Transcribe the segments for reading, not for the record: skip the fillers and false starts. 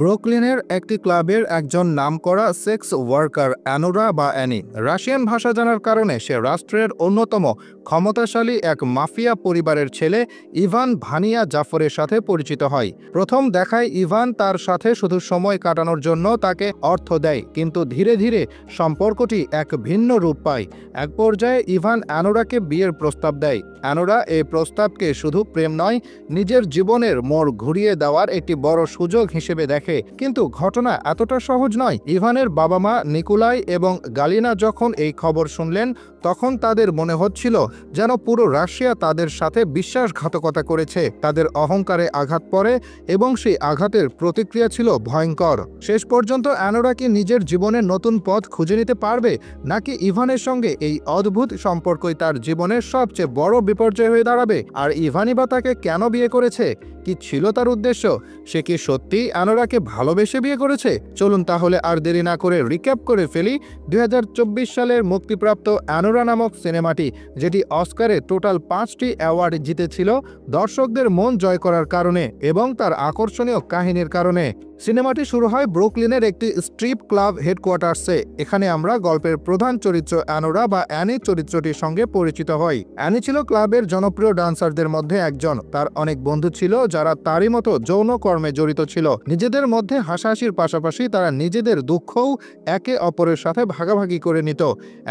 ব্রুকলিনের একটি ক্লাবের একজন নামকরা সেক্স ওয়ার্কার অ্যানোরা বা অ্যানি রাশিয়ান ভাষা জানার কারণে সে রাষ্ট্রের অন্যতম ক্ষমতাশালী এক মাফিয়া পরিবারের ছেলে ইভান ভানিয়া জাফরের সাথে পরিচিত হয়। প্রথম দেখায় ইভান তার সাথে শুধু সময় কাটানোর জন্য তাকে অর্থ দেয়, কিন্তু ধীরে ধীরে সম্পর্কটি এক ভিন্ন রূপ পায়। এক পর্যায়ে ইভান অ্যানোরাকে বিয়ের প্রস্তাব দেয়। অ্যানোরা এই প্রস্তাবকে শুধু প্রেম নয়, নিজের জীবনের মোড় ঘুরিয়ে দেওয়ার একটি বড় সুযোগ হিসেবে দেখে। কিন্তু ঘটনা এতটা সহজ নয়। ইভানের বাবা মা নিকোলাই এবং গালিনা যখন এই খবর শুনলেন, তখন তাদের মনে হচ্ছিল যেন পুরো রাশিয়া তাদের সাথে বিশ্বাসঘাতকতা করেছে। তাদের অহংকারে আঘাত পড়ে এবং সেই আঘাতের প্রতিক্রিয়া ছিল ভয়ঙ্কর। শেষ পর্যন্ত অ্যানোরা কি নিজের জীবনের নতুন পথ খুঁজে নিতে পারবে, নাকি ইভানের সঙ্গে এই অদ্ভুত সম্পর্কই তার জীবনের সবচেয়ে বড় বিপর্যয় হয়ে দাঁড়াবে? আর ইভানই বা তাকে কেন বিয়ে করেছে? কি ছিল তার উদ্দেশ্য? সে কি সত্যিই অ্যানোরাকে ভালোবেসে বিয়ে করেছে? চলুন তাহলে আর দেরি না করে রিক্যাপ করে ফেলি 2024 সালের মুক্তিপ্রাপ্ত অ্যানোরা নামক সিনেমাটি, যেটি অস্কারে টোটাল 5টি অ্যাওয়ার্ড জিতেছিল দর্শকদের মন জয় করার কারণে এবং তার আকর্ষণীয় কাহিনীর কারণে। সিনেমাটি শুরু হয় ব্রুকলিনের একটি স্ট্রিপ ক্লাব হেডকোয়ার্টার্সে। এখানে আমরা গল্পের প্রধান চরিত্র অ্যানোরা বা অ্যানি চরিত্রটির সঙ্গে পরিচিত হই। অ্যানি ছিল ক্লাবের জনপ্রিয় ডান্সারদের মধ্যে একজন। তার অনেক বন্ধু ছিল যারা তারই মতো যৌন কর্মে জড়িত ছিল। নিজেদের মধ্যে হাসাহাসির পাশাপাশি তারা নিজেদের দুঃখও একে অপরের সাথে ভাগাভাগি করে নিত।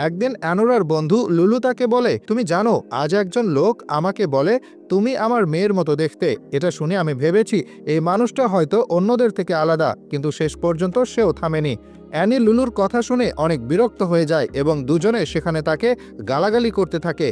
একদিন অ্যানোরার বন্ধু লুলু তাকে বলে, তুমি জানো, আজ একজন লোক আমাকে বলে তুমি আমার মেয়ের মতো দেখতে। এটা শুনে আমি ভেবেছি এই মানুষটা হয়তো অন্যদের থেকে আলাদা, কিন্তু শেষ পর্যন্ত সেও থামেনি। অ্যানি লুলুর কথা শুনে অনেক বিরক্ত হয়ে যায় এবং দুজনে সেখানে তাকে গালাগালি করতে থাকে।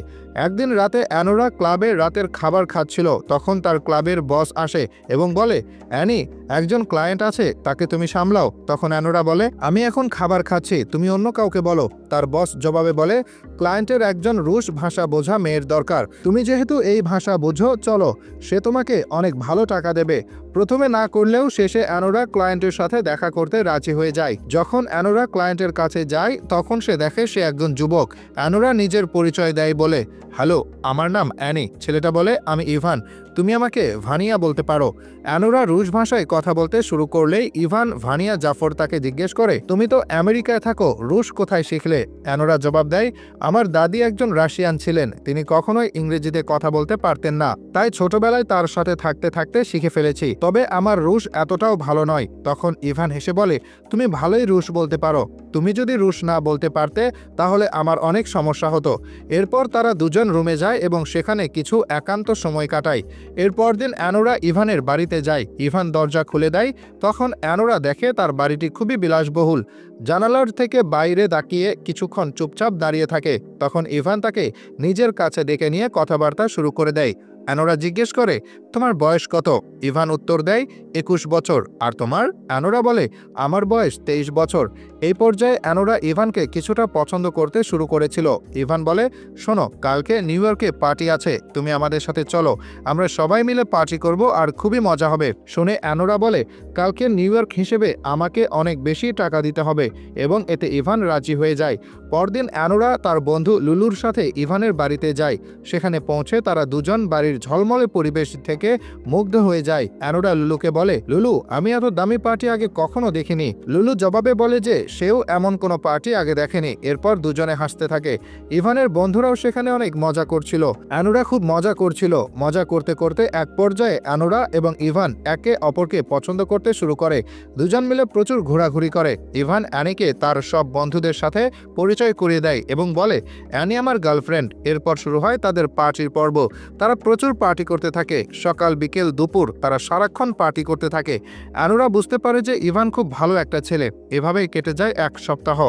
একদিন রাতে অ্যানোরা ক্লাবে রাতের খাবার খাচ্ছিল। তখন তার ক্লাবের বস আসে এবং বলে, অ্যানি, একজন ক্লায়েন্ট আছে, তাকে তুমি সামলাও। তখন অ্যানোরা বলে, আমি এখন খাবার খাচ্ছি, তুমি অন্য কাউকে বলো। তার বস জবাবে বলে, ক্লায়েন্টের একজন রুশ ভাষা বোঝা মেয়ের দরকার। তুমি যেহেতু এই ভাষা বোঝো, চলো, সে তোমাকে অনেক ভালো টাকা দেবে। প্রথমে না করলেও শেষে অ্যানোরা ক্লায়েন্টের সাথে দেখা করতে রাজি হয়ে যায়। যখন অ্যানোরা ক্লায়েন্টের কাছে যায়, তখন সে দেখে সে একজন যুবক। অ্যানোরা নিজের পরিচয় দেয় বলে, হ্যালো, আমার নাম অ্যানি। ছেলেটা বলে, আমি ইভান, তুমি আমাকে ভানিয়া বলতে পারো। অ্যানোরা রুশ ভাষায় কথা বলতে শুরু করলেই ইভান ভানিয়া জাফর তাকে জিজ্ঞেস করে, তুমি তো আমেরিকায় থাকো, রুশ কোথায় শিখলে? অ্যানোরা জবাব দেয়, আমার দাদি একজন রাশিয়ান ছিলেন, তিনি কখনোই ইংরেজিতে কথা বলতে পারতেন না, তাই ছোটবেলায় তার সাথে থাকতে থাকতে শিখে ফেলেছি, তবে আমার রুশ এতটাও ভালো নয়। তখন ইভান হেসে বলে, তুমি ভালোই রুশ বলতে পারো, তুমি যদি রুশ না বলতে পারতে তাহলে আমার অনেক সমস্যা হতো। এরপর তারা দুজন রুমে যায় এবং সেখানে কিছু একান্ত সময় কাটায়। এরপর দিন অ্যানোরা ইভানের বাড়িতে যায়। ইভান দরজা খুলে দেয়। তখন অ্যানোরা দেখে তার বাড়িটি খুবই বিলাসবহুল। জানালার থেকে বাইরে তাকিয়ে কিছুক্ষণ চুপচাপ দাঁড়িয়ে থাকে। তখন ইভান তাকে নিজের কাছে ডেকে নিয়ে কথাবার্তা শুরু করে দেয়। অ্যানোরা জিজ্ঞেস করে, তোমার বয়স কত? ইভান উত্তর দেয়, 21 বছর। আর তোমার? অ্যানোরা বলে, আমার বয়স 23 বছর। এই পর্যায়ে অ্যানোরা ইভানকে কিছুটা পছন্দ করতে শুরু করেছিল। ইভান বলে, শোনো, কালকে নিউ ইয়র্কে পার্টি আছে, তুমি আমাদের সাথে চলো, আমরা সবাই মিলে পার্টি করব আর খুবই মজা হবে। শুনে অ্যানোরা বলে, কালকে নিউ ইয়র্ক হিসেবে আমাকে অনেক বেশি টাকা দিতে হবে, এবং এতে ইভান রাজি হয়ে যায়। পরদিন অ্যানোরা তার বন্ধু লুলুর সাথে ইভানের বাড়িতে যায়। সেখানে পৌঁছে তারা দুজন বাড়ির ঝলমলে পরিবেশ থেকে মুগ্ধ হয়ে যায়। অ্যানোরা লুলুকে বলে, লুলু, আমি এত দামি পার্টি আগে কখনো দেখিনি। লুলু জবাবে বলে যে সেও এমন কোনো পার্টি আগে দেখেনি। এরপর দুজনে হাসতে থাকে। ইভানের বন্ধুরাও সেখানে অনেক মজা করছিল। অ্যানোরা খুব মজা করছিল। মজা করতে করতে এক পর্যায়ে অ্যানোরা এবং ইভান একে অপরকে পছন্দ করতে শুরু করে। দুজন মিলে প্রচুর ঘোরাঘুরি করে। ইভান অ্যানিকে তার সব বন্ধুদের সাথে পরিচয় করিয়ে দেয় এবং বলে, অ্যানি আমার গার্লফ্রেন্ড। এরপর শুরু হয় তাদের পার্টির পর্ব। তারা প্রচুর পার্টি করতে থাকে। সকাল, বিকেল, দুপুর তারা সারাক্ষণ পার্টি করতে থাকে। অ্যানোরা বুঝতে পারে যে ইভান খুব ভালো একটা ছেলে। এভাবেই কেটে যায় 1 সপ্তাহ।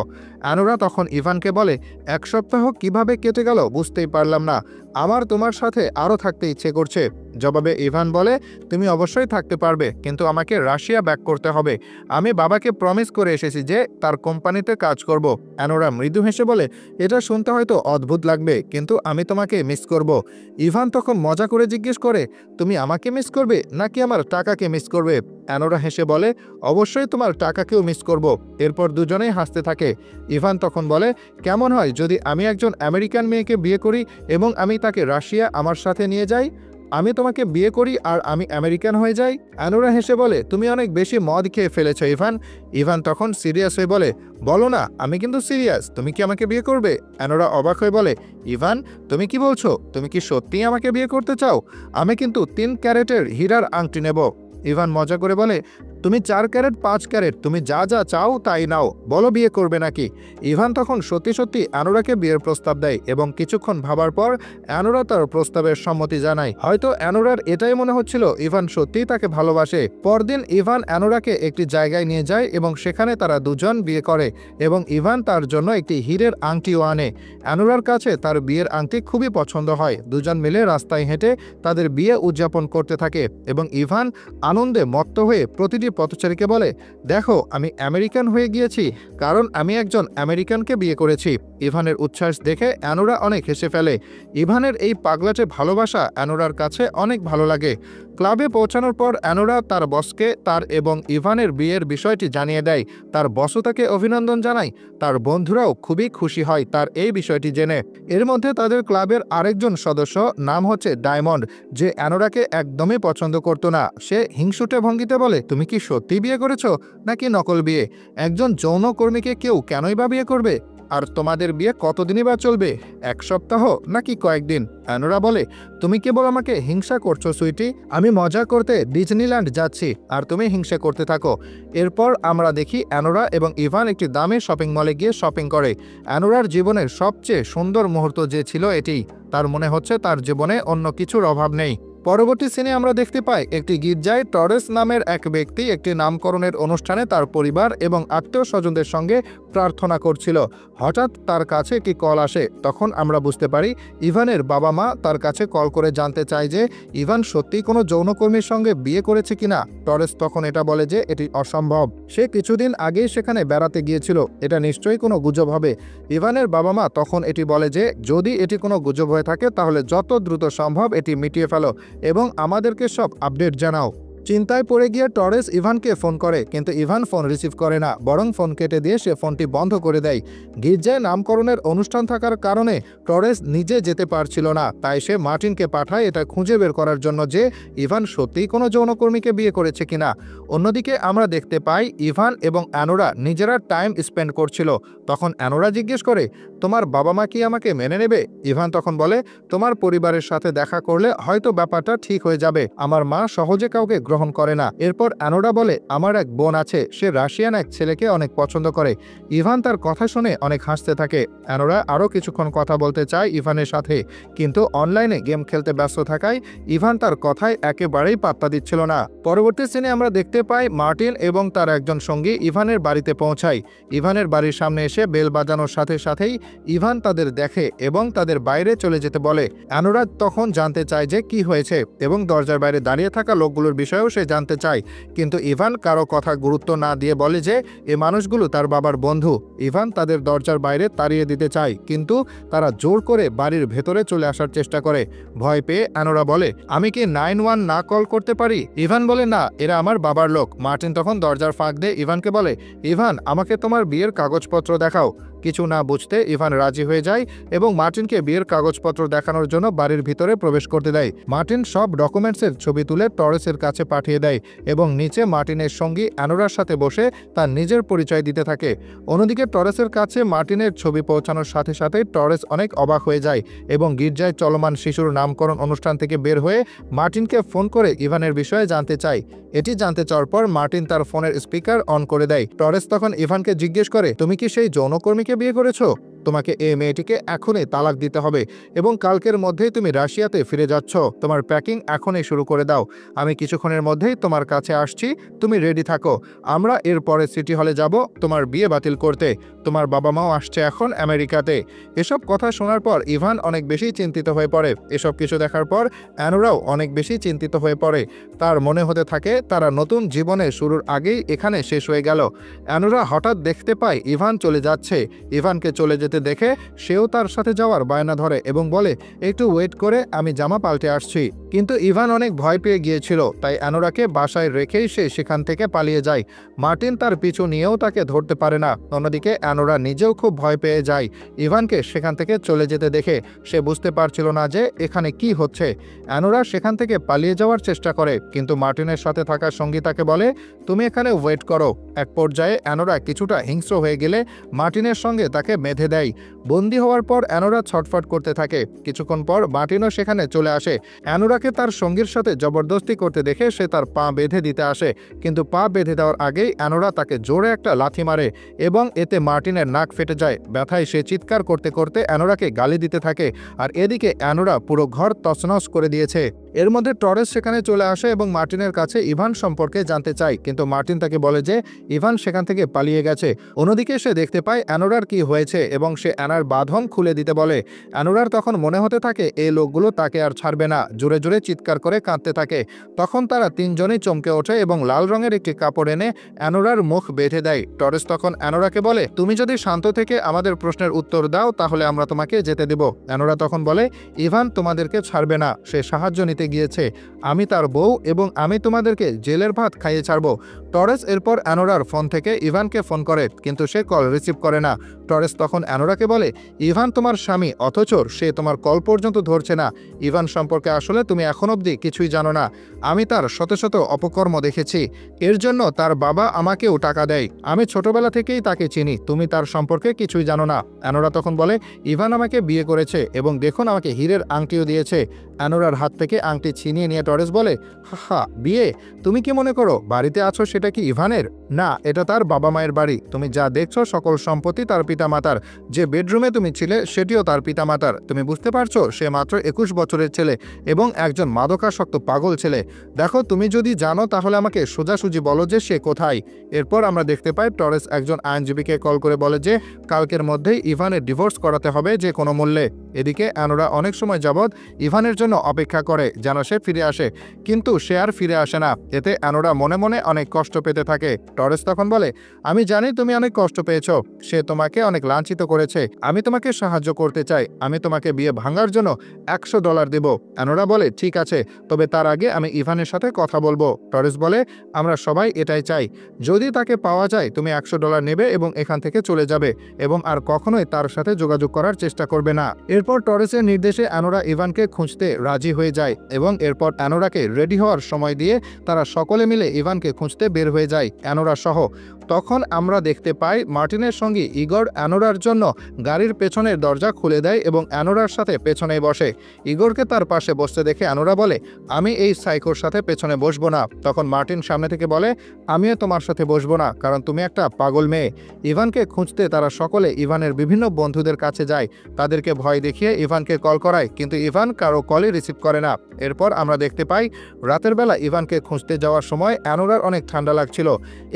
অ্যানোরা তখন ইভানকে বলে, 1 সপ্তাহ কিভাবে কেটে গেল বুঝতেই পারলাম না, আমার তোমার সাথে আরও থাকতে ইচ্ছে করছে। জবাবে ইভান বলে, তুমি অবশ্যই থাকতে পারবে, কিন্তু আমাকে রাশিয়া ব্যাক করতে হবে। আমি বাবাকে প্রমিস করে এসেছি যে তার কোম্পানিতে কাজ করব। অ্যানোরা মৃদু হেসে বলে, এটা শুনতে হয়তো অদ্ভুত লাগবে, কিন্তু আমি তোমাকে মিস করব। ইভান তখন মজা করে জিজ্ঞেস করে, তুমি আমাকে মিস করবে নাকি আমার টাকাকে মিস করবে? অ্যানোরা হেসে বলে, অবশ্যই তোমার টাকাকেও মিস করব। এরপর দুজনেই হাসতে থাকে। ইভান তখন বলে, কেমন হয় যদি আমি একজন আমেরিকান মেয়েকে বিয়ে করি এবং আমি তাকে রাশিয়া আমার সাথে নিয়ে যাই? আমি তোমাকে বিয়ে করি আর আমি আমেরিকান হয়ে যাই? অ্যানোরা হেসে বলে, তুমি অনেক বেশি মদ খেয়ে ফেলেছ ইভান। ইভান তখন সিরিয়াস হয়ে বলে, বলো না, আমি কিন্তু সিরিয়াস, তুমি কি আমাকে বিয়ে করবে? অ্যানোরা অবাক হয়ে বলে, ইভান তুমি কি বলছো? তুমি কি সত্যিই আমাকে বিয়ে করতে চাও? আমি কিন্তু 3 ক্যারেটের হীরার আংটি নেব। ইভান মজা করে বলে, তুমি 4 ক্যারেট 5 ক্যারেট, তুমি যা যা চাও তাই নাও, বলো বিয়ে করবে নাকি? ইভান তখন সত্যি সত্যি অ্যানোরাকে বিয়ের প্রস্তাব দেয় এবং কিছুক্ষণ ভাবার পর অ্যানোরা তার প্রস্তাবের সম্মতি জানায়। হয়তো অ্যানোরার এটাই মনে হচ্ছিল ইভান সত্যিই তাকে ভালোবাসে। পরদিন ইভান অ্যানোরাকে একটি জায়গায় নিয়ে যায় এবং সেখানে তারা দুজন বিয়ে করে এবং ইভান তার জন্য একটি হীরের আংটিও আনে। অ্যানোরার কাছে তার বিয়ের আংটি খুবই পছন্দ হয়। দুজন মিলে রাস্তায় হেঁটে তাদের বিয়ে উদযাপন করতে থাকে এবং ইভান আনন্দে মত্ত হয়ে প্রতিটি পথচারীকে বলে, দেখো আমি আমেরিকান হয়ে গিয়েছি, কারণ আমি একজন আমেরিকানকে বিয়ে করেছি। ইভানের উচ্ছ্বাস দেখে অ্যানোরা অনেক হেসে ফেলে। ইভানের এই পাগলাটে ভালোবাসা অ্যানোরার কাছে অনেক ভালো লাগে। ক্লাবে পৌঁছানোর পর অ্যানোরা তার বসকে তার এবং ইভানের বিয়ের বিষয়টি জানিয়ে দেয়। তার বসও তাকে অভিনন্দন জানায়। তার বন্ধুরাও খুবই খুশি হয় তার এই বিষয়টি জেনে। এর মধ্যে তাদের ক্লাবের আরেকজন সদস্য, নাম হচ্ছে ডায়মন্ড, যে অ্যানোরাকে একদমই পছন্দ করতো না। সে হিংসুটে ভঙ্গিতে বলে, তুমি কি সত্যি বিয়ে করেছো নাকি নকল বিয়ে? একজন যৌনকর্মীকে কেউ কেনই বা বিয়ে করবে? আর তোমাদের বিয়ে কতদিনই বা চলবে? 1 সপ্তাহ নাকি কয়েকদিন? অ্যানোরা বলে, তুমি কেবল আমাকে হিংসা করছো সুইটি। আমি মজা করতে ডিজনিল্যান্ড যাচ্ছি আর তুমি হিংসা করতে থাকো। এরপর আমরা দেখি অ্যানোরা এবং ইভান একটি দামি শপিং মলে গিয়ে শপিং করে। অ্যানোরার জীবনের সবচেয়ে সুন্দর মুহূর্ত যে ছিল এটি। তার মনে হচ্ছে তার জীবনে অন্য কিছুর অভাব নেই। পরবর্তী সিনে আমরা দেখতে পাই একটি গির্জায় টরেস নামের এক ব্যক্তি একটি নামকরণের অনুষ্ঠানে তার পরিবার এবং আত্মীয় স্বজনদের সঙ্গে প্রার্থনা করছিল। হঠাৎ তার কাছে একটি কল আসে। তখন আমরা বুঝতে পারি ইভানের বাবা মা তার কাছে কল করে জানতে চায় যে ইভান সত্যিই কোনো যৌনকর্মীর সঙ্গে বিয়ে করেছে কিনা। টরেস তখন এটা বলে যে এটি অসম্ভব, সে কিছুদিন আগেই সেখানে বেড়াতে গিয়েছিল, এটা নিশ্চয়ই কোনো গুজব হবে। ইভানের বাবা মা তখন এটি বলে যে যদি এটি কোনো গুজব হয়ে থাকে তাহলে যত দ্রুত সম্ভব এটি মিটিয়ে ফেলো এবং আমাদেরকে সব আপডেট জানাও। চিন্তায় পড়ে গিয়ে টরেস ইভানকে ফোন করে, কিন্তু ইভান ফোন রিসিভ করে না, বরং ফোন কেটে দিয়ে সে ফোনটি বন্ধ করে দেয়। গির্জায় নামকরণের অনুষ্ঠান থাকার কারণে টরেস নিজে যেতে পারছিল না, তাই সে মার্টিনকে পাঠায় এটা খুঁজে বের করার জন্য যে ইভান সত্যিই কোনো যৌনকর্মীকে বিয়ে করেছে কিনা। অন্যদিকে আমরা দেখতে পাই ইভান এবং অ্যানোরা নিজেরা টাইম স্পেন্ড করছিল। তখন অ্যানোরা জিজ্ঞেস করে, তোমার বাবা মা কি আমাকে মেনে নেবে? ইভান তখন বলে, তোমার পরিবারের সাথে দেখা করলে হয়তো ব্যাপারটা ঠিক হয়ে যাবে, আমার মা সহজে কাউকে গ্রহণ করে না। এরপর অ্যানোরা বলে, আমার এক বোন আছে, সে রাশিয়ান এক ছেলেকে অনেক পছন্দ করে। ইভান তার কথা শুনে অনেক হাসতে থাকে। অ্যানোরা আরও কিছুক্ষণ কথা বলতে চায় ইভানের সাথে, কিন্তু অনলাইনে গেম খেলতে ব্যস্ত থাকায় ইভান তার কথায় একেবারেই পাত্তা দিচ্ছিল না। পরবর্তী সিনে আমরা দেখতে পাই মার্টিন এবং তার একজন সঙ্গী ইভানের বাড়িতে পৌঁছায়। ইভানের বাড়ির সামনে এসে বেল বাজানোর সাথে সাথেই ইভান তাদের দেখে এবং তাদের বাইরে চলে যেতে বলে। অ্যানোরা তখন জানতে চায় যে কি হয়েছে এবং দরজার বাইরে দাঁড়িয়ে থাকা লোকগুলোর বিষয়েও সে জানতে চায়, কিন্তু ইভান কারো কথা গুরুত্ব না দিয়ে বলে যে এ মানুষগুলো তার বাবার বন্ধু। ইভান তাদের দরজার বাইরে তাড়িয়ে দিতে চায়, কিন্তু তারা জোর করে বাড়ির ভেতরে চলে আসার চেষ্টা করে। ভয় পেয়ে অ্যানোরা বলে, আমি কি 911 না কল করতে পারি? ইভান বলে, না, এরা আমার বাবার লোক। মার্টিন তখন দরজার ফাঁক দিয়ে ইভানকে বলে, ইভান আমাকে তোমার বিয়ের কাগজপত্র দেখাও। কিছু না বুঝতে ইভান রাজি হয়ে যায় এবং মার্টিনকে বিয়ের কাগজপত্র দেখানোর জন্য বাড়ির ভিতরে প্রবেশ করতে দেয়। মার্টিন সব ডকুমেন্টসের ছবি তুলে টরেসের কাছে পাঠিয়ে দেয় এবং নিচে মার্টিনের সঙ্গী অ্যানোরার সাথে বসে তার নিজের পরিচয় দিতে থাকে। অন্যদিকে টরেসের কাছে মার্টিনের ছবি পৌঁছানোর সাথে সাথে টরেস অনেক অবাক হয়ে যায় এবং গির্জায় চলমান শিশুর নামকরণ অনুষ্ঠান থেকে বের হয়ে মার্টিনকে ফোন করে ইভানের বিষয়ে জানতে চায়। এটি জানতে চাওয়ার পর মার্টিন তার ফোনের স্পিকার অন করে দেয়। টরেস তখন ইভানকে জিজ্ঞেস করে, তুমি কি সেই যৌনকর্মীকে বিয়ে করেছো? তোমাকে এই মেয়েটিকে এখনই তালাক দিতে হবে এবং কালকের মধ্যেই তুমি রাশিয়াতে ফিরে যাচ্ছ। তোমার প্যাকিং এখনই শুরু করে দাও। আমি কিছুক্ষণের মধ্যেই তোমার কাছে আসছি, তুমি রেডি থাকো। আমরা এরপরে সিটি হলে যাব তোমার বিয়ে বাতিল করতে। তোমার বাবা মাও আসছে এখন আমেরিকাতে। এসব কথা শোনার পর ইভান অনেক বেশি চিন্তিত হয়ে পড়ে। এসব কিছু দেখার পর অ্যানোরাও অনেক বেশি চিন্তিত হয়ে পড়ে। তার মনে হতে থাকে তারা নতুন জীবনের শুরুর আগেই এখানে শেষ হয়ে গেল। অ্যানোরা হঠাৎ দেখতে পায় ইভান চলে যাচ্ছে। ইভানকে চলে যেতে দেখে সেও তার সাথে যাওয়ার বায়না ধরে এবং বলে, একটু ওয়েট করে, আমি জামা পাল্টে আসছি। কিন্তু ইভান অনেক ভয় পেয়ে গিয়েছিল, তাই অ্যানোরাকে বাসায় রেখেই সে সেখান থেকে পালিয়ে যায়। মার্টিন তার পিছু নিয়েও তাকে ধরতে পারে না। অন্যদিকে অ্যানোরা নিজেও খুব ভয় পেয়ে যায় ইভানকে সেখান থেকে চলে যেতে দেখে। সে বুঝতে পারছিল না যে এখানে কি হচ্ছে। অ্যানোরা সেখান থেকে পালিয়ে যাওয়ার চেষ্টা করে, কিন্তু মার্টিনের সাথে থাকা সঙ্গী তাকে বলে, তুমি এখানে ওয়েট করো। এক পর্যায়ে অ্যানোরা কিছুটা হিংস্র হয়ে গেলে মার্টিনের সঙ্গে তাকে বেঁধে দেয়। বন্দী হওয়ার পর অ্যানোরা ছটফট করতে থাকে। কিছুক্ষণ পর মার্টিনও সেখানে চলে আসে। অ্যানোরাকে তার সঙ্গীর সাথে জবরদস্তি করতে দেখে সে তার পা বেঁধে দিতে আসে, কিন্তু পা বেঁধে দেওয়ার আগেই অ্যানোরা তাকে জোরে একটা লাথি মারে এবং এতে মার্টিনের নাক ফেটে যায়। ব্যথায় সে চিৎকার করতে করতে অ্যানোরাকে গালি দিতে থাকে। আর এদিকে অ্যানোরা পুরো ঘর তছনছ করে দিয়েছে। এর মধ্যে টরেস সেখানে চলে আসে এবং মার্টিনের কাছে ইভান সম্পর্কে জানতে চায়, কিন্তু মার্টিন তাকে বলে যে ইভান সেখান থেকে পালিয়ে গেছে। অন্যদিকে সে দেখতে পায় অ্যানোরার কি হয়েছে এবং সে অ্যানার বাঁধন খুলে দিতে বলে। অ্যানোরার তখন মনে হতে থাকে এই লোকগুলো তাকে আর ছাড়বে না। জোরে জোরে চিৎকার করে কাঁদতে থাকে। তখন তারা তিনজনই চমকে ওঠে এবং লাল রঙের একটি কাপড় এনে অ্যানোরার মুখ বেঁধে দেয়। টরেস তখন অ্যানোরাকে বলে, তুমি যদি শান্ত থেকে আমাদের প্রশ্নের উত্তর দাও তাহলে আমরা তোমাকে যেতে দেব। অ্যানোরা তখন বলে, ইভান তোমাদেরকে ছাড়বে না, সে সাহায্য নিতে গিয়েছে। আমি তার বউ এবং আমি তোমাদেরকে জেলের ভাত খাইয়ে ছাড়বো। টরেস এরপর অ্যানোরার ফোন থেকে ইভানকে ফোন করে, কিন্তু সে কল রিসিভ করে না। টরেস তখন অ্যানোরাকে বলে, ইভান তোমার স্বামী, অথচ সে তোমার কল পর্যন্ত ধরছে না। ইভান সম্পর্কে আসলে তুমি এখন অবধি কিছুই জানো না। আমি তার শত শত অপকর্ম দেখেছি। এর জন্য তার বাবা আমাকেও টাকা দেয়। আমি ছোটবেলা থেকেই তাকে চিনি। তুমি তার সম্পর্কে কিছুই জানো না। অ্যানোরা তখন বলে, ইভান আমাকে বিয়ে করেছে এবং দেখুন আমাকে হীরের আংটিও দিয়েছে। অ্যানোরার হাত থেকে আংটি ছিনিয়ে নিয়ে টরেস বলে, হা, বিয়ে? তুমি কি মনে করো বাড়িতে আছো সেটা কি ইভানের? না, এটা তার বাবা মায়ের বাড়ি। তুমি যা দেখছো সকল সম্পত্তি তার পিতামাতার। যে বেডরুমে তুমি ছিলে সেটিও তার পিতামাতার। তুমি বুঝতে পারছো সে মাত্র 21 বছরের ছেলে এবং একজন মাদকাসক্ত পাগল ছেলে। দেখো, তুমি যদি জানো তাহলে আমাকে সোজাসুজি বলো যে সে কোথায়। এরপর আমরা দেখতে পাই টরেস একজন আইনজীবীকে কল করে বলে যে কালকের মধ্যেই ইভানের ডিভোর্স করাতে হবে যে কোনো মূল্যে। এদিকে অ্যানোরা অনেক সময় যাবৎ ইভানের জন্য অপেক্ষা করে যেন সে ফিরে আসে, কিন্তু সে আর ফিরে আসে না। এতে অ্যানোরা মনে মনে অনেক কষ্ট পেতে থাকে। টরেস তখন বলে, আমি জানি তুমি অনেক কষ্ট পেয়েছো। সে তোমাকে অনেক লাঞ্ছিত করেছে। আমি তোমাকে সাহায্য করতে চাই। আমি তোমাকে বিয়ে ভাঙার জন্য $100 দেব। অ্যানোরা বলে, ঠিক আছে, তবে তার আগে আমি ইভানের সাথে কথা বলবো। টরেস বলে, আমরা সবাই এটাই চাই। যদি তাকে পাওয়া যায় তুমি $100 নেবে এবং এখান থেকে চলে যাবে এবং আর কখনোই তার সাথে যোগাযোগ করার চেষ্টা করবে না। এরপর টরেসের নির্দেশে অ্যানোরা ইভানকে খুঁজতে রাজি হয়ে যায় এবং এরপর অ্যানোরাকে রেডি হওয়ার সময় দিয়ে তারা সকলে মিলে ইভানকে খুঁজতে বের হয়ে যায়, অ্যানোরা সহ। তখন আমরা দেখতে পাই মার্টিনের সঙ্গী ইগর অ্যানোরার জন্য গাড়ির পেছনের দরজা খুলে দেয় এবং অ্যানোরার সাথে পেছনে বসে। ইগরকে তার পাশে বসতে দেখে অ্যানোরা বলে, আমি এই সাইকোর সাথে পেছনে বসবো না। তখন মার্টিন সামনে থেকে বলে, আমিও তোমার সাথে বসবো না, কারণ তুমি একটা পাগল মেয়ে। ইভানকে খুঁজতে তারা সকলে ইভানের বিভিন্ন বন্ধুদের কাছে যায়। তাদেরকে ভয় দেখিয়ে ইভানকে কল করায়, কিন্তু ইভান কারো কলই রিসিভ করে না। এরপর আমরা দেখতে পাই রাতের বেলা ইভানকে খুঁজতে যাওয়ার সময় অ্যানোরার অনেক ঠান্ডা লাগছিল।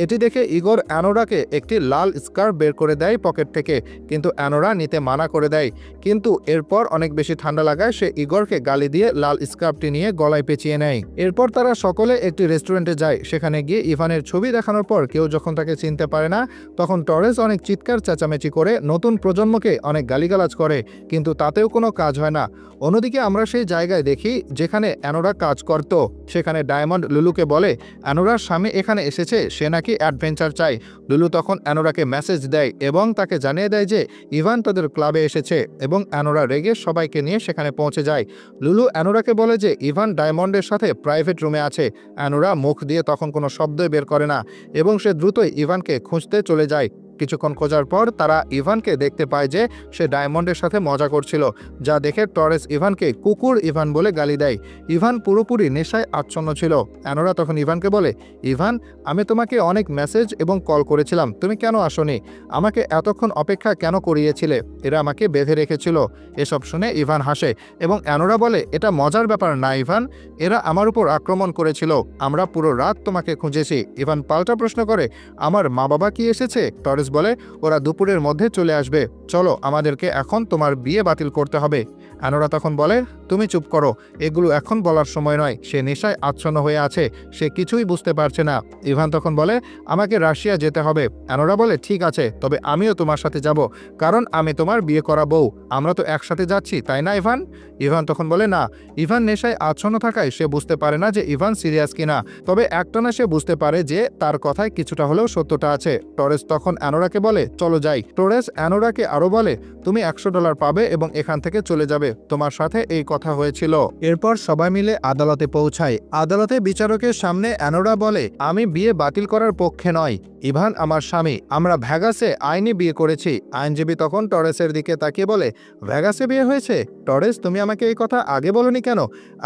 এটি দেখে ইগর অ্যানোরাকে একটি লাল স্কার্ফ বের করে দেয় পকেট থেকে, কিন্তু অ্যানোরা নিতে মানা করে দেয়। কিন্তু এরপর অনেক বেশি ঠান্ডা লাগায় সে ইগরকে গালি দিয়ে লাল স্কার্ফটি নিয়ে গলায় পেঁচিয়ে নেয়। এরপর তারা সকলে একটি রেস্টুরেন্টে যায়। সেখানে গিয়ে ইভানের ছবি দেখানোর পর কেউ যখন তাকে চিনতে পারে না, তখন টরেস অনেক চিৎকার চেঁচামেচি করে নতুন প্রজন্মকে অনেক গালিগালাজ করে, কিন্তু তাতেও কোনো কাজ হয় না। অন্যদিকে আমরা সেই জায়গায় দেখি যেখানে অ্যানোরা কাজ করত। সেখানে ডায়মন্ড লুলুকে বলে অ্যানোরার স্বামী এখানে এসেছে, সে নাকি অ্যাডভেঞ্চার চায়। লুলু তখন অ্যানোরাকে মেসেজ দেয় এবং তাকে জানিয়ে দেয় যে ইভান তাদের ক্লাবে এসেছে এবং অ্যানোরা রেগে সবাইকে নিয়ে সেখানে পৌঁছে যায়। লুলু অ্যানোরাকে বলে যে ইভান ডায়মন্ডের সাথে প্রাইভেট রুমে আছে। অ্যানোরা মুখ দিয়ে তখন কোনো শব্দই বের করে না এবং সে দ্রুতই ইভানকে খুঁজতে চলে যায়। কিছুক্ষণ খোঁজার পর তারা ইভানকে দেখতে পায় যে সে ডায়মন্ডের সাথে মজা করছিল, যা দেখে টরেস ইভানকে কুকুর ইভান বলে গালি দেয়। ইভান পুরোপুরি নেশায় আচ্ছন্ন ছিল। অ্যানোরা তখন ইভানকে বলে, ইভান, আমি তোমাকে অনেক মেসেজ এবং কল করেছিলাম, তুমি কেন আসোনি? আমাকে এতক্ষণ অপেক্ষা কেন করিয়েছিলে? এরা আমাকে বেঁধে রেখেছিল। এসব শুনে ইভান হাসে এবং অ্যানোরা বলে, এটা মজার ব্যাপার না ইভান, এরা আমার উপর আক্রমণ করেছিল। আমরা পুরো রাত তোমাকে খুঁজেছি। ইভান পাল্টা প্রশ্ন করে, আমার মা বাবা কি এসেছে? টরেস বলে, ওরা দুপুরের মধ্যে চলে আসবে। চলো, আমাদেরকে এখন তোমার বিয়ে বাতিল করতে হবে। অ্যানোরা তখন বলে, তুমি চুপ করো, এগুলো এখন বলার সময় নয়। সে নেশায় আচ্ছন্ন হয়ে আছে, সে কিছুই বুঝতে পারছে না। ইভান তখন বলে, আমাকে রাশিয়া যেতে হবে। অ্যানোরা বলে, ঠিক আছে, তবে আমিও তোমার সাথে যাব, কারণ আমি তোমার বিয়ে করা বউ। আমরা তো একসাথে যাচ্ছি, তাই না ইভান? ইভান তখন বলে, না। ইভান নেশায় আচ্ছন্ন থাকায় সে বুঝতে পারে না যে ইভান সিরিয়াস কিনা, তবে একটানা সে বুঝতে পারে যে তার কথায় কিছুটা হলেও সত্যতা আছে। টরেস তখন অ্যানোরাকে বলে, চলো যাই। টরেস অ্যানোরাকে আরো বলে, তুমি $100 পাবে এবং এখান থেকে চলে যাবে, তোমার সাথে এই কথা হয়েছিল। এরপর সবাই মিলে আদালতে পৌঁছায়। আদালতে বিচারকের সামনে অ্যানোরা বলে, আমি বিয়ে বাতিল করার পক্ষে নয়, ইভান আমার স্বামী, আমরা ভেগাসে আইনি বিয়ে করেছি। আইনজীবী তখন টরেসের দিকে তাকিয়ে বলে, ভেগাসে বিয়ে হয়েছে? টরেস, তুমি আমাকে এই কথা আগে বলনি কেন?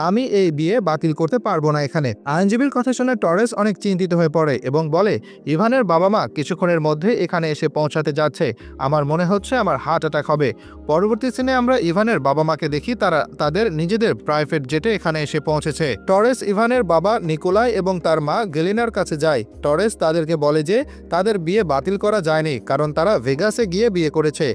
আমি এই বিয়ে বাতিল করতে পারবো না এখানে। আইনজীবীর কথা শুনে টরেস অনেক চিন্তিত হয়ে পড়ে এবং বলে, ইভানের বাবা মা কিছুক্ষণের মধ্যে এখানে এসে পৌঁছাতে যাচ্ছে, আমার মনে হচ্ছে আমার হার্ট অ্যাটাক হবে। পরবর্তী সিনে আমরা ইভানের বাবা মাকে দেখি, তারা তাদের নিজেদের প্রাইভেট জেটে এখানে এসে পৌঁছেছে। টরেস ইভানের বাবা নিকোলাই এবং তার মা গেলিনার কাছে যায়। টরেস তাদেরকে বলে যে তাদের বিয়ে বাতিল করা যায়নি, কারণ তারা ভেগাসে গিয়ে বিয়ে করেছে।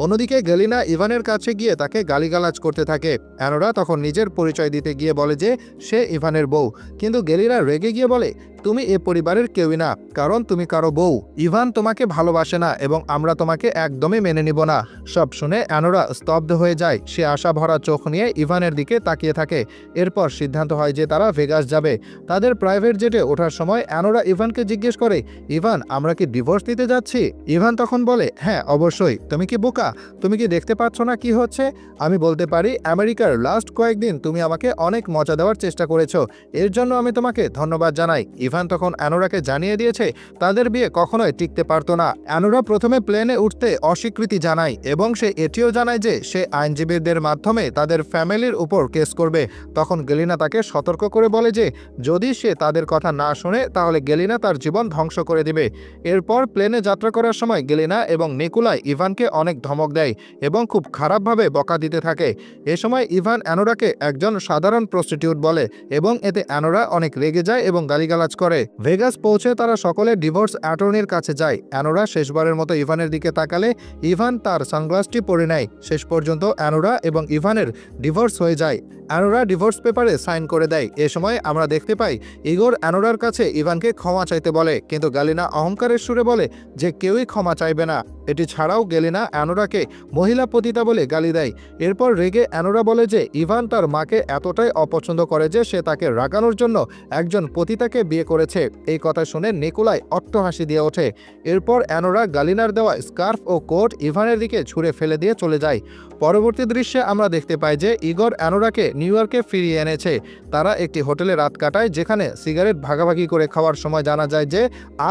অন্যদিকে গেলিনা ইভানের কাছে গিয়ে তাকে গালিগালাজ করতে থাকে। অ্যানোরা তখন নিজের পরিচয় দিতে গিয়ে বলে যে সে ইভানের বউ, কিন্তু গেলিনা রেগে গিয়ে বলে, তুমি এ পরিবারের কেউই না, কারণ তুমি কারো বউ। ইভান তোমাকে ভালোবাসে না এবং আমরা তোমাকে একদমই মেনে নিব না। সব শুনে অ্যানোরা স্তব্ধ হয়ে যায়। সে আশা ভরা চোখ নিয়ে ইভানের দিকে তাকিয়ে থাকে। এরপর সিদ্ধান্ত হয় যে তারা ভেগাস যাবে। তাদের প্রাইভেট জেটে ওঠার সময় অ্যানোরা ইভানকে জিজ্ঞেস করে, ইভান, আমরা কি ডিভোর্স দিতে যাচ্ছি? ইভান তখন বলে, হ্যাঁ অবশ্যই, তুমি কি বোকা? তুমি কি দেখতে পাচ্ছ না কি হচ্ছে? আমি বলতে পারি, আমেরিকার লাস্ট কয়েকদিন তুমি আমাকে অনেক মজা দেওয়ার চেষ্টা করেছো, এর জন্য আমি তোমাকে ধন্যবাদ জানাই। ইভান তখন অ্যানোরাকে জানিয়ে দিয়েছে তাদের বিয়ে কখনোই টিকতে পারতো না। অ্যানোরা প্রথমে প্লেনে উঠতে অস্বীকৃতি জানায় এবং সে এটিও জানায় যে সে আইনজীবীদের মাধ্যমে তাদের ফ্যামিলির উপর কেস করবে। তখন গেলিনা তাকে সতর্ক করে বলে যে যদি সে তাদের কথা না শোনে তাহলে গেলিনা তার জীবন ধ্বংস করে দিবে। এরপর প্লেনে যাত্রা করার সময় গেলিনা এবং নিকোলাই ইভানকে অনেক ধমক দেয় এবং খুব খারাপভাবে বকা দিতে থাকে। এ সময় ইভান অ্যানোরাকে একজন সাধারণ প্রস্টিটিউট বলে এবং এতে অ্যানোরা অনেক রেগে যায় এবং গালিগালাজ করে। ভেগাস পৌঁছে তারা সকলে ডিভোর্স অ্যাটর্নির কাছে যায়। অ্যানোরা শেষবারের মতো ইভানের দিকে তাকালে ইভান তার সানগ্লাসটি পরে নেয়। শেষ পর্যন্ত অ্যানোরা এবং ইভানের ডিভোর্স হয়ে যায়। অ্যানোরা ডিভোর্স পেপারে সাইন করে দেয়। এ সময় আমরা দেখতে পাই ইগোর অ্যানোরার কাছে ইভানকে ক্ষমা চাইতে বলে, কিন্তু গেলিনা অহংকারের সুরে বলে যে কেউই ক্ষমা চাইবে না। এটি ছাড়াও গেলিনা অ্যানোরাকে মহিলা পতিতা বলে গালি দেয়। এরপর রেগে অ্যানোরা বলে যে ইভান তার মাকে এতটাই অপছন্দ করে যে সে তাকে রাগানোর জন্য একজন পতিতাকে বিয়ে করেছে। এই কথা শুনে নিকোলাই অট্টহাসি দিয়ে ওঠে। এরপর অ্যানোরা গালিনার দেওয়া স্কার্ফ ও কোট ইভানের দিকে ছুঁড়ে ফেলে দিয়ে চলে যায়। পরবর্তী দৃশ্যে আমরা দেখতে পাই যে ইগর অ্যানোরাকে নিউ ইয়র্কে ফিরিয়ে এনেছে। তারা একটি হোটেলে রাত কাটায়, যেখানে সিগারেট ভাগাভাগি করে খাওয়ার সময় জানা যায় যে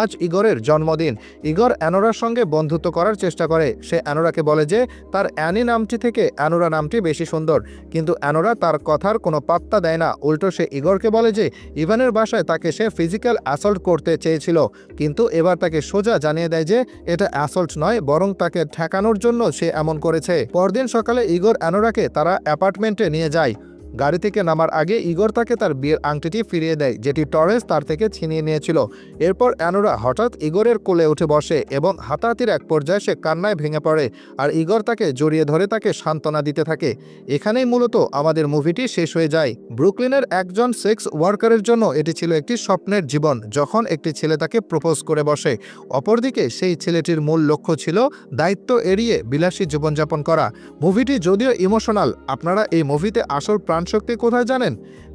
আজ ইগরের জন্মদিন। ইগর অ্যানোরার সঙ্গে বন্ধুত্ব করার চেষ্টা করে। সে অ্যানোরাকে বলে যে তার অ্যানি নামটি থেকে অ্যানোরা নামটি বেশি সুন্দর, কিন্তু অ্যানোরা তার কথার কোনো পাত্তা দেয় না। উল্টো সে ইগরকে বলে যে ইভানের বাসায় তাকে সে ফিজিক্যাল অ্যাসল্ট করতে চেয়েছিল, কিন্তু এবার তাকে সোজা জানিয়ে দেয় যে এটা অ্যাসল্ট নয়, বরং তাকে ঠেকানোর জন্য সে এমন করেছে। পরদিন সকালে ইগর অ্যানোরাকে তারা অ্যাপার্টমেন্টে নিয়ে যায়। গাড়ি থেকে নামার আগে ইগর তাকে তার বিয়ের আংটিটি ফিরিয়ে দেয়, যেটি টরেস তার থেকে ছিনিয়ে নিয়েছিল। এরপর অ্যানোরা হঠাৎ ইগরের কোলে উঠে বসে এবং হাতাহাতির এক পর্যায়ে সে কান্নায় ভেঙে পড়ে, আর ইগর তাকে জড়িয়ে ধরে তাকে সান্ত্বনা দিতে থাকে। এখানেই মূলত আমাদের মুভিটি শেষ হয়ে যায়। ব্রুকলিনের একজন সেক্স ওয়ার্কারের জন্য এটি ছিল একটি স্বপ্নের জীবন, যখন একটি ছেলে তাকে প্রপোজ করে বসে। অপরদিকে সেই ছেলেটির মূল লক্ষ্য ছিল দায়িত্ব এড়িয়ে বিলাসী জীবনযাপন করা। মুভিটি যদিও ইমোশনাল, আপনারা এই মুভিতে আসল প্রাণশক্তি কোথায় জানেন?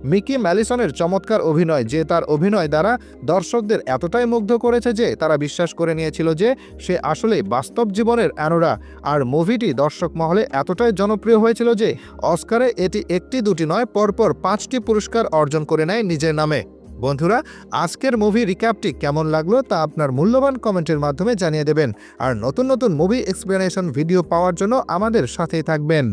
মিকি ম্যালিসনের চমৎকার অভিনয়, যে তার অভিনয় দ্বারা দর্শকদের এতটাই মুগ্ধ করেছে যে তারা বিশ্বাস করে নিয়েছিল যে সে আসলে বাস্তব জীবনের অ্যানোরা। আর মুভিটি দর্শক মহলে এতটাই জনপ্রিয় হয়েছিল যে অস্কারে এটি একটি দুটি নয়, পরপর 5টি পুরস্কার অর্জন করে নেয় নিজের নামে। বন্ধুরা, আজকের মুভি রিক্যাপটি কেমন লাগলো তা আপনার মূল্যবান কমেন্টের মাধ্যমে জানিয়ে দেবেন। আর নতুন নতুন মুভি এক্সপ্লেনেশন ভিডিও পাওয়ার জন্য আমাদের সাথেই থাকবেন।